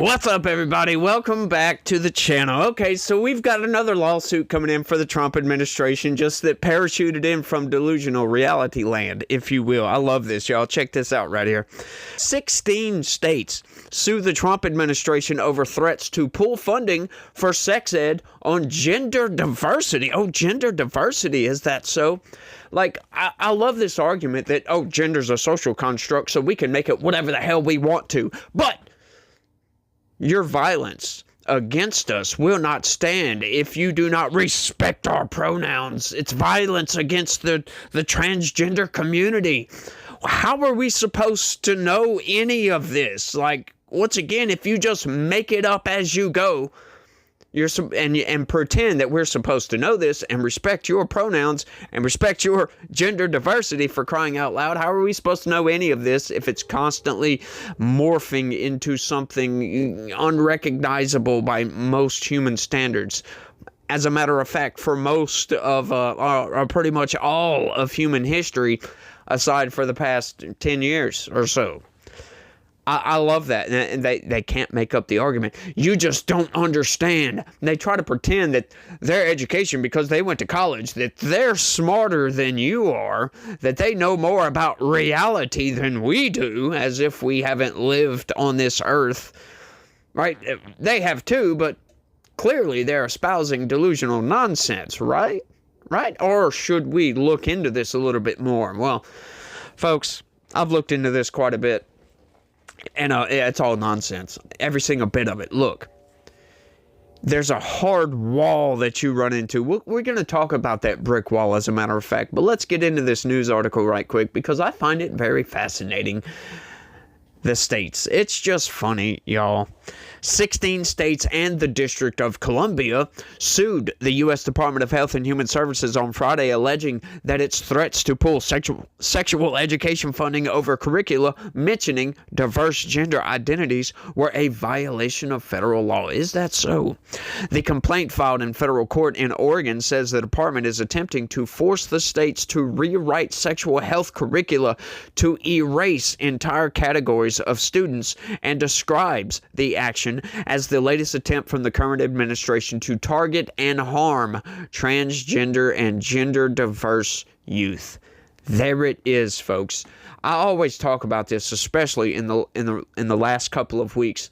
What's up, everybody? Welcome back to the channel. Okay, so we've got another lawsuit coming in for the Trump administration, just that parachuted in from delusional reality land, if you will. I love this, y'all. Check this out right here. 16 states sue the Trump administration over threats to pull funding for sex ed on gender diversity. Oh, gender diversity, is that so? Like, I love this argument that, oh, gender's a social construct, so we can make it whatever the hell we want to. But your violence against us will not stand if you do not respect our pronouns. It's violence against the transgender community. How are we supposed to know any of this? Like, once again, if you just make it up as you go, and pretend that we're supposed to know this and respect your pronouns and respect your gender diversity, for crying out loud, how are we supposed to know any of this if it's constantly morphing into something unrecognizable by most human standards? As a matter of fact, for most of, or pretty much all of human history, aside for the past 10 years or so. I love that, and they can't make up the argument. You just don't understand. They try to pretend that their education, because they went to college, that they're smarter than you are, that they know more about reality than we do, as if we haven't lived on this earth, right? They have too, but clearly they're espousing delusional nonsense, right? Right? Or should we look into this a little bit more? Well, folks, I've looked into this quite a bit. And it's all nonsense. Every single bit of it. Look, there's a hard wall that you run into. We're going to talk about that brick wall, as a matter of fact. But let's get into this news article right quick, because I find it very fascinating. The states. It's just funny, y'all. 16 states and the District of Columbia sued the U.S. Department of Health and Human Services on Friday, alleging that its threats to pull sexual education funding over curricula mentioning diverse gender identities were a violation of federal law. Is that so? The complaint filed in federal court in Oregon says the department is attempting to force the states to rewrite sexual health curricula to erase entire categories of students, and describes the action as the latest attempt from the current administration to target and harm transgender and gender diverse youth. There it is, folks. I always talk about this, especially in the last couple of weeks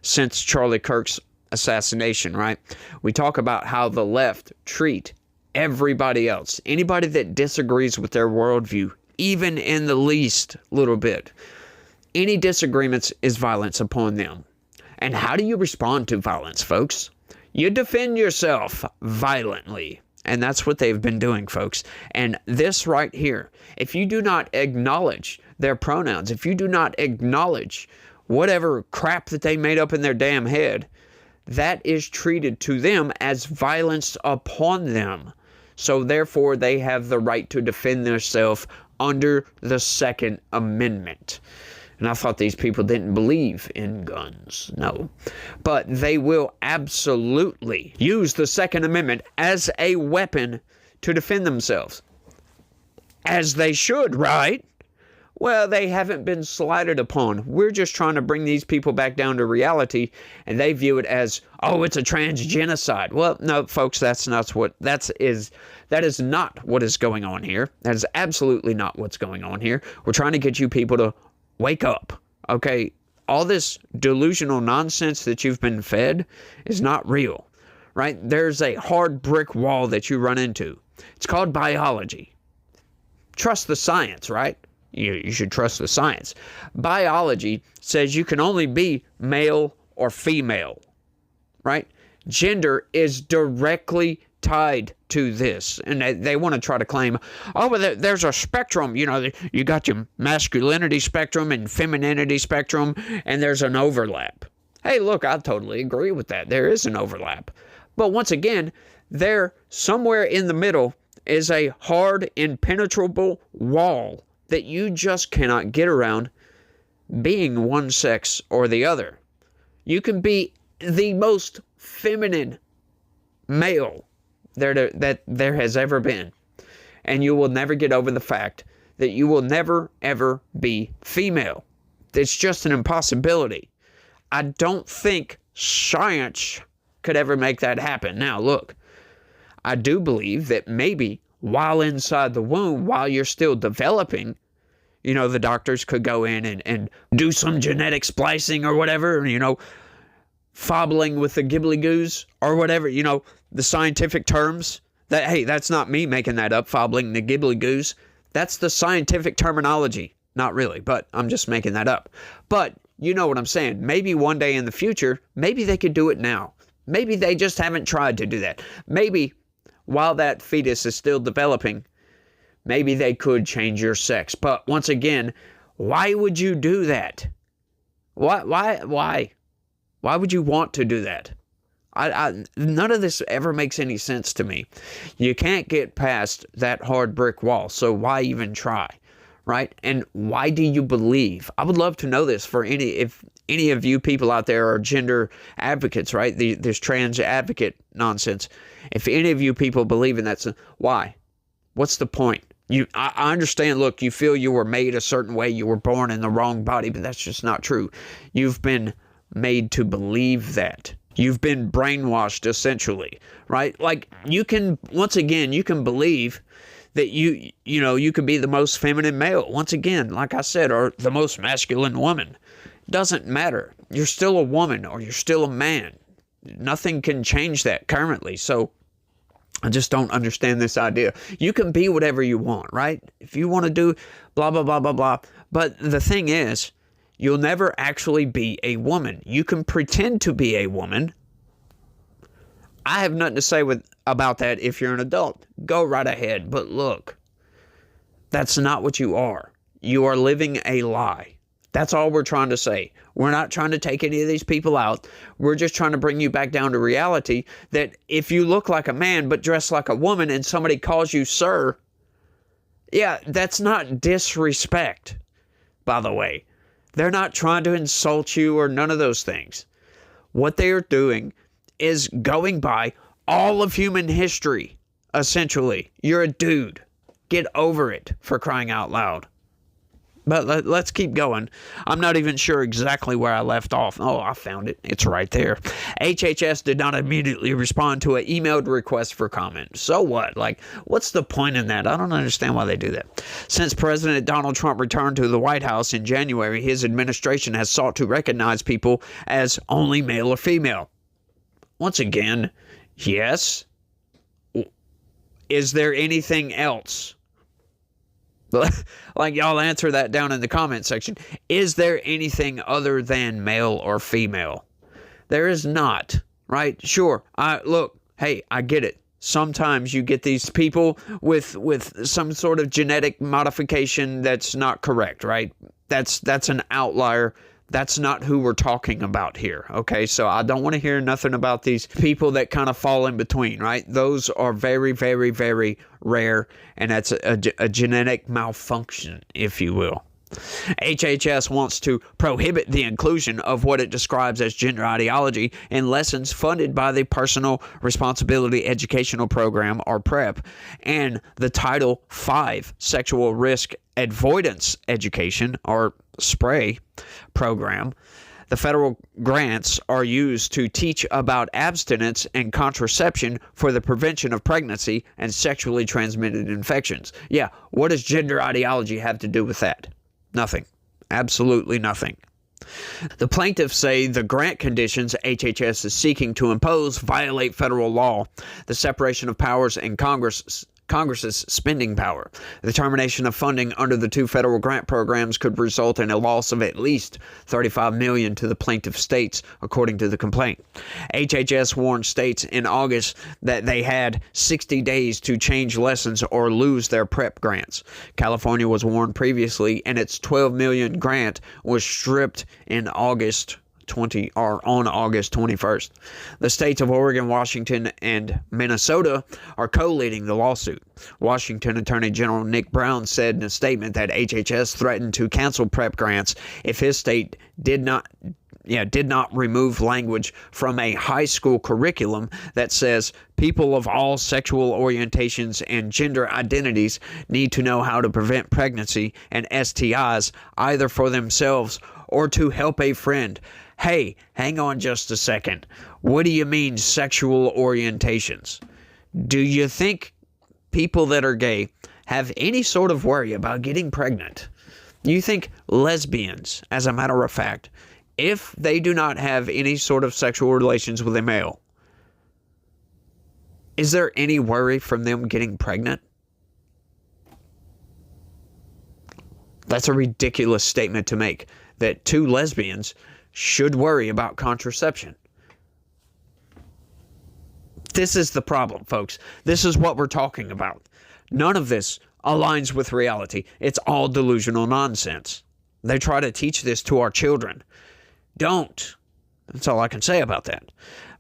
since Charlie Kirk's assassination, right? We talk about how the left treat everybody else, anybody that disagrees with their worldview, even in the least little bit. Any disagreements is violence upon them. And how do you respond to violence, folks? You defend yourself violently. And that's what they've been doing, folks. And this right here, if you do not acknowledge their pronouns, if you do not acknowledge whatever crap that they made up in their damn head, that is treated to them as violence upon them. So therefore, they have the right to defend themselves under the Second Amendment. And I thought these people didn't believe in guns. No. But they will absolutely use the Second Amendment as a weapon to defend themselves. As they should, right? Well, they haven't been slighted upon. We're just trying to bring these people back down to reality, and they view it as, oh, it's a transgenocide. Well, no, folks, that is not what is going on here. That is absolutely not what's going on here. We're trying to get you people to wake up, okay? All this delusional nonsense that you've been fed is not real, right? There's a hard brick wall that you run into. It's called biology. Trust the science, right? You should trust the science. Biology says you can only be male or female, right? Gender is directly tied to this, and they want to try to claim, oh, well, there's a spectrum, you got your masculinity spectrum and femininity spectrum, and there's an overlap. Hey, look, I totally agree with that. There is an overlap. But once again, there, somewhere in the middle, is a hard, impenetrable wall that you just cannot get around being one sex or the other. You can be the most feminine male that there has ever been, and you will never get over the fact that you will never, ever be female. It's just an impossibility. I don't think science could ever make that happen. Now, look, I do believe that maybe while inside the womb, while you're still developing, the doctors could go in and do some genetic splicing or whatever, fobbling with the gibbly-goos or whatever, the scientific terms. Hey, that's not me making that up, fobbling the gibbly-goos. That's the scientific terminology. Not really, but I'm just making that up. But you know what I'm saying. Maybe one day in the future, maybe they could do it now. Maybe they just haven't tried to do that. Maybe while that fetus is still developing, maybe they could change your sex. But once again, why would you do that? Why? Why would you want to do that? None of this ever makes any sense to me. You can't get past that hard brick wall, so why even try, right? And why do you believe? I would love to know this if any of you people out there are gender advocates, right? This trans advocate nonsense. If any of you people believe in that, why? What's the point? I understand, look, you feel you were made a certain way, you were born in the wrong body, but that's just not true. You've been made to believe that. You've been brainwashed, essentially, right? Like, you can believe that you could be the most feminine male, once again, like I said, or the most masculine woman. Doesn't matter. You're still a woman or you're still a man. Nothing can change that currently. So I just don't understand this idea. You can be whatever you want, right? If you want to do blah, blah, blah, blah, blah. But the thing is, you'll never actually be a woman. You can pretend to be a woman. I have nothing to say about that if you're an adult. Go right ahead. But look, that's not what you are. You are living a lie. That's all we're trying to say. We're not trying to take any of these people out. We're just trying to bring you back down to reality that if you look like a man but dress like a woman and somebody calls you sir, yeah, that's not disrespect, by the way. They're not trying to insult you or none of those things. What they are doing is going by all of human history, essentially. You're a dude. Get over it, for crying out loud. But let's keep going. I'm not even sure exactly where I left off. Oh, I found it. It's right there. HHS did not immediately respond to an emailed request for comment. So what? Like, what's the point in that? I don't understand why they do that. Since President Donald Trump returned to the White House in January, his administration has sought to recognize people as only male or female. Once again, yes. Is there anything else? Like, y'all answer that down in the comment section. Is there anything other than male or female? There is not, right? Sure. Look, hey, I get it. Sometimes you get these people with some sort of genetic modification that's not correct, right? That's an outlier. That's not who we're talking about here, okay? So I don't want to hear nothing about these people that kind of fall in between, right? Those are very, very, very rare, and that's a genetic malfunction, if you will. HHS wants to prohibit the inclusion of what it describes as gender ideology in lessons funded by the Personal Responsibility Educational Program, or PrEP, and the Title V Sexual Risk Avoidance Education, or SPRAY, program. The federal grants are used to teach about abstinence and contraception for the prevention of pregnancy and sexually transmitted infections. Yeah, what does gender ideology have to do with that? Nothing. Absolutely nothing. The plaintiffs say the grant conditions HHS is seeking to impose violate federal law, the separation of powers, and Congress's spending power. The termination of funding under the two federal grant programs could result in a loss of at least $35 million to the plaintiff states, according to the complaint. HHS warned states in August that they had 60 days to change lessons or lose their PrEP grants. California was warned previously, and its $12 million grant was stripped on August 21st. The states of Oregon, Washington, and Minnesota are co-leading the lawsuit. Washington Attorney General Nick Brown said in a statement that HHS threatened to cancel PrEP grants if his state did not remove language from a high school curriculum that says people of all sexual orientations and gender identities need to know how to prevent pregnancy and STIs either for themselves or to help a friend. Hey, hang on just a second. What do you mean sexual orientations? Do you think people that are gay have any sort of worry about getting pregnant? You think lesbians, as a matter of fact, if they do not have any sort of sexual relations with a male, is there any worry from them getting pregnant? That's a ridiculous statement to make, that two lesbians should worry about contraception. This is the problem, folks. This is what we're talking about. None of this aligns with reality. It's all delusional nonsense. They try to teach this to our children. Don't. That's all I can say about that.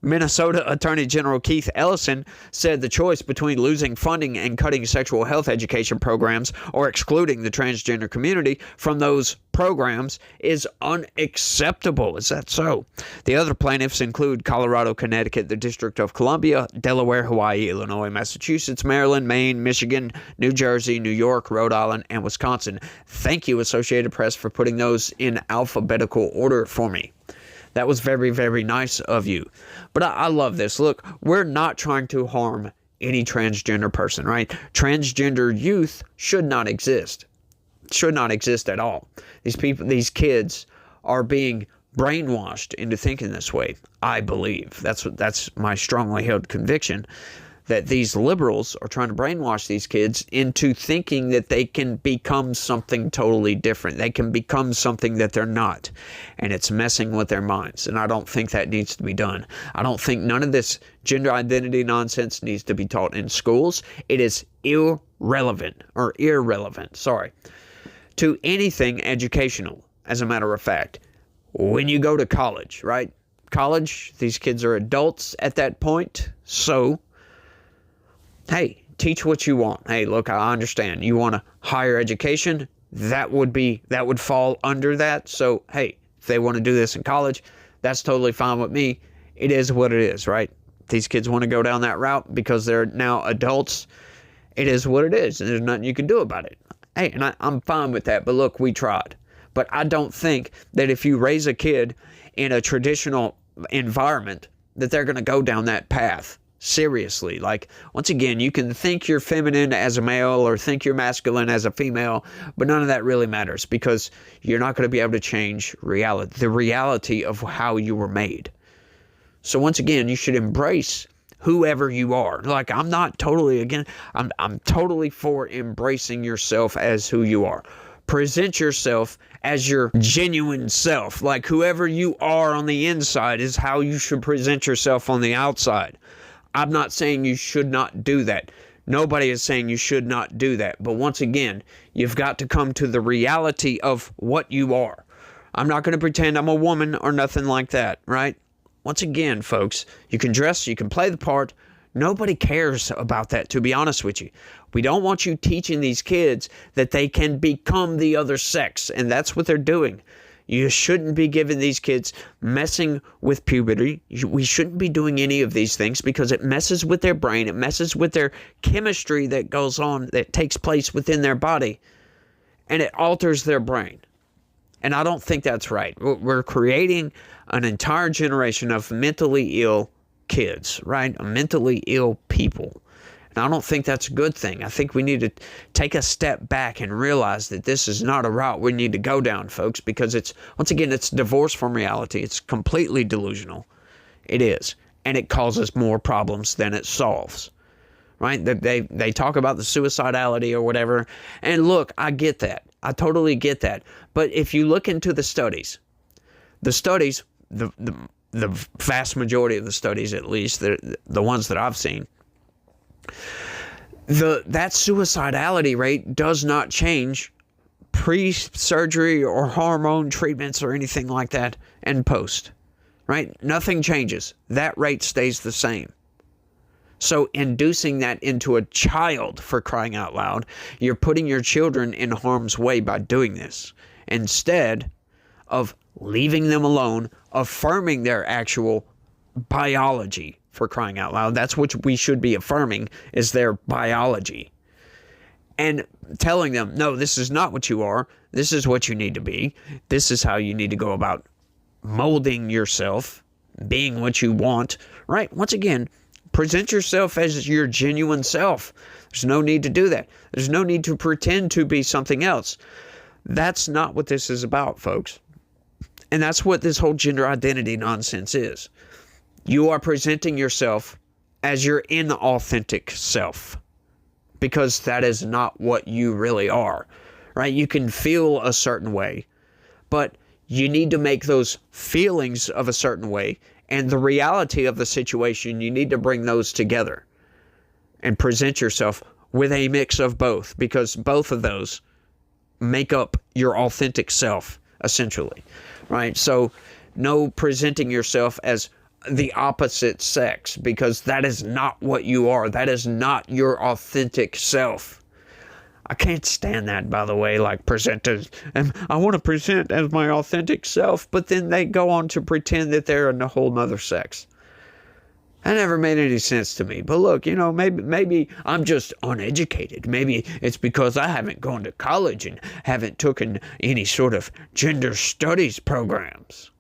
Minnesota Attorney General Keith Ellison said the choice between losing funding and cutting sexual health education programs or excluding the transgender community from those programs is unacceptable. Is that so? The other plaintiffs include Colorado, Connecticut, the District of Columbia, Delaware, Hawaii, Illinois, Massachusetts, Maryland, Maine, Michigan, New Jersey, New York, Rhode Island, and Wisconsin. Thank you, Associated Press, for putting those in alphabetical order for me. That was very, very nice of you. But I love this. Look, we're not trying to harm any transgender person, right? Transgender youth should not exist. Should not exist at all. These kids are being brainwashed into thinking this way, I believe. That's my strongly held conviction, that these liberals are trying to brainwash these kids into thinking that they can become something totally different. They can become something that they're not. And it's messing with their minds. And I don't think that needs to be done. I don't think none of this gender identity nonsense needs to be taught in schools. It is irrelevant to anything educational, as a matter of fact. When you go to college, right? College, these kids are adults at that point. So, hey, teach what you want. Hey, look, I understand. You want a higher education? That would fall under that. So, hey, if they want to do this in college, that's totally fine with me. It is what it is, right? These kids want to go down that route because they're now adults. It is what it is, and there's nothing you can do about it. Hey, and I'm fine with that, but look, we tried. But I don't think that if you raise a kid in a traditional environment that they're going to go down that path. Seriously. Like, once again, you can think you're feminine as a male or think you're masculine as a female, but none of that really matters because you're not going to be able to change the reality of how you were made. So once again, you should embrace whoever you are. Like, I'm totally for embracing yourself as who you are. Present yourself as your genuine self. Like, whoever you are on the inside is how you should present yourself on the outside. I'm not saying you should not do that. Nobody is saying you should not do that. But once again, you've got to come to the reality of what you are. I'm not going to pretend I'm a woman or nothing like that, right? Once again, folks, you can dress, you can play the part. Nobody cares about that, to be honest with you. We don't want you teaching these kids that they can become the other sex, and that's what they're doing. You shouldn't be giving these kids messing with puberty. We shouldn't be doing any of these things because it messes with their brain. It messes with their chemistry that goes on, that takes place within their body, and it alters their brain. And I don't think that's right. We're creating an entire generation of mentally ill kids, right? Mentally ill people. And I don't think that's a good thing. I think we need to take a step back and realize that this is not a route we need to go down, folks, because once again, it's divorced from reality. It's completely delusional. It is. And it causes more problems than it solves, right? They talk about the suicidality or whatever. And look, I get that. I totally get that. But if you look into the studies, the vast majority of the studies, at least, the ones that I've seen, that suicidality rate does not change pre-surgery or hormone treatments or anything like that and post, right? Nothing changes. That rate stays the same. So inducing that into a child, for crying out loud, you're putting your children in harm's way by doing this instead of leaving them alone, affirming their actual biology, for crying out loud. That's what we should be affirming, is their biology. And telling them, no, this is not what you are. This is what you need to be. This is how you need to go about molding yourself, being what you want, right? Once again, present yourself as your genuine self. There's no need to do that. There's no need to pretend to be something else. That's not what this is about, folks. And that's what this whole gender identity nonsense is. You are presenting yourself as your inauthentic self, because that is not what you really are, right? You can feel a certain way, but you need to make those feelings of a certain way and the reality of the situation, you need to bring those together and present yourself with a mix of both, because both of those make up your authentic self, essentially, right? So no presenting yourself as the opposite sex, because that is not what you are. That is not your authentic self. I can't stand that, by the way, like present as, and I want to present as my authentic self, but then they go on to pretend that they're in a whole nother sex. That never made any sense to me. But look, you know, maybe I'm just uneducated. Maybe it's because I haven't gone to college and haven't taken any sort of gender studies programs.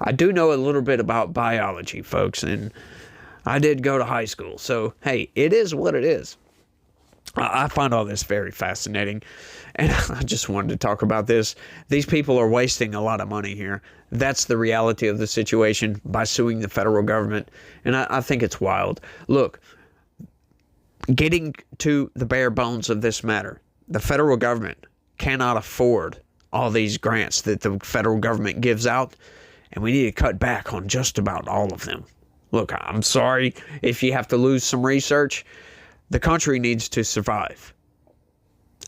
I do know a little bit about biology, folks, and I did go to high school. So, hey, it is what it is. I find all this very fascinating, and I just wanted to talk about this. These people are wasting a lot of money here. That's the reality of the situation by suing the federal government, and I think it's wild. Look, getting to the bare bones of this matter, the federal government cannot afford all these grants that the federal government gives out, and we need to cut back on just about all of them. Look, I'm sorry if you have to lose some research. The country needs to survive.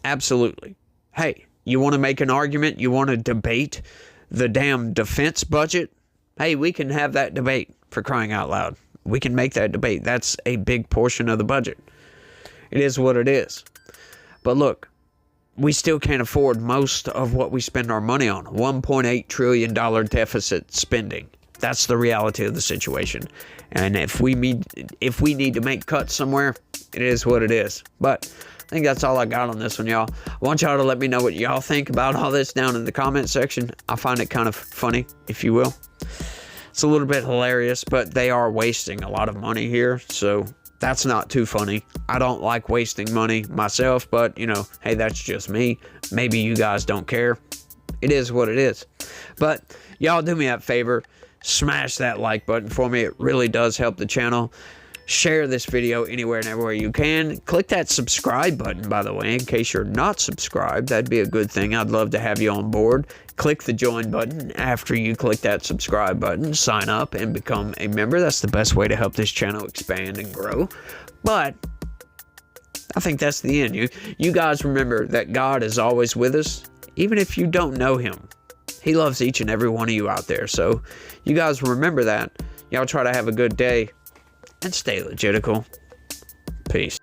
Absolutely. Hey, you want to make an argument? You want to debate the damn defense budget? Hey, we can have that debate, for crying out loud. We can make that debate. That's a big portion of the budget. It is what it is. But look, we still can't afford most of what we spend our money on. $1.8 trillion deficit spending. That's the reality of the situation. And if we need to make cuts somewhere, it is what it is. But I think that's all I got on this one, y'all. I want y'all to let me know what y'all think about all this down in the comment section. I find it kind of funny, if you will. It's a little bit hilarious, but they are wasting a lot of money here, so that's not too funny. I don't like wasting money myself, but, you know, hey, that's just me. Maybe you guys don't care. It is what it is. But y'all do me that favor. Smash that like button for me. It really does help the channel. Share this video anywhere and everywhere you can. Click that subscribe button, by the way, in case you're not subscribed. That'd be a good thing. I'd love to have you on board. Click the join button after you click that subscribe button. Sign up and become a member. That's the best way to help this channel expand and grow. But I think that's the end. You guys remember that God is always with us, even if you don't know him. He loves each and every one of you out there. So you guys remember that. Y'all try to have a good day and stay legitical. Peace.